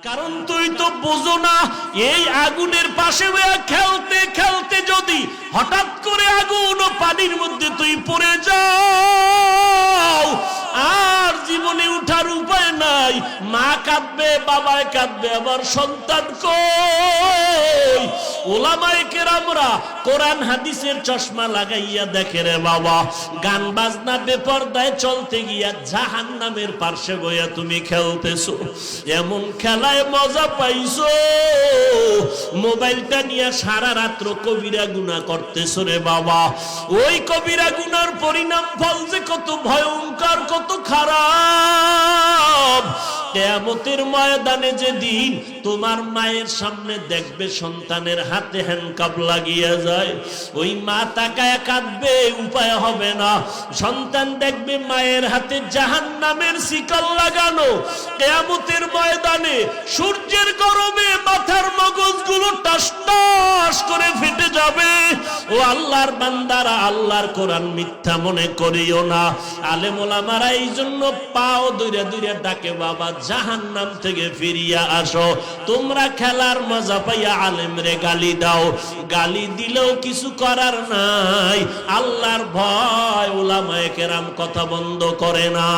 কারণ তুই তো বোঝো না, এই আগুনের পাশে খেলতে খেলতে যদি হঠাৎ করে আগুন ও পানির মধ্যে তুই পড়ে যাও, আর জীবনে উঠার উপায় নাই। মা কাঁদবে, বাবায় কাঁদবে, আবার সন্তান কই? ওলামায়ে কেরামরা কোরআন হাদিসের চশমা লাগাইয়া দেখে রে বাবা, গান বাজনা বেপরদায় চলতে গিয়া জাহান্নামের পার্শ্বে বইয়া তুমি খেলতেছো। এমন খেলায় মজা পাইছো, মোবাইলটা নিয়ে সারা রাত্র কবিরা গুনাহ করতেছো রে বাবা। ওই কবিরা গুনার পরিণাম ফল যে কত ভয়ঙ্কর, কত খারাপ। কিয়ামতের ময়দানে যেদিন তোমার মায়ের সামনে দেখবে সন্তানের হাতে হ্যান্ডকাপ লাগিয়ে যায়, ওই মা তাকায় কাঁদবে, উপায় হবে না। সন্তান দেখবে মায়ের হাতে জাহান্নামের শিকল লাগানো। কিয়ামতের ময়দানে সূর্যের গরমে মাথার মগজগুলো টাস টাস করে ফেটে যাবে। ও আল্লাহর বান্দারা, আল্লাহর কোরআন মিথ্যা মনে করিও না। আলেম ওলামারা এই জন্য পাও দইরা দইরা ডাকে, বাবা জাহান্নাম থেকে ফিরিয়া আসো। তোমরা খেলার মজা পাইয়া আলেমরে গালি দাও, গালি দিলেও কিছু করার নাই। আল্লাহর ভয় ওলামায়ে কেরাম কথা বন্ধ করে না।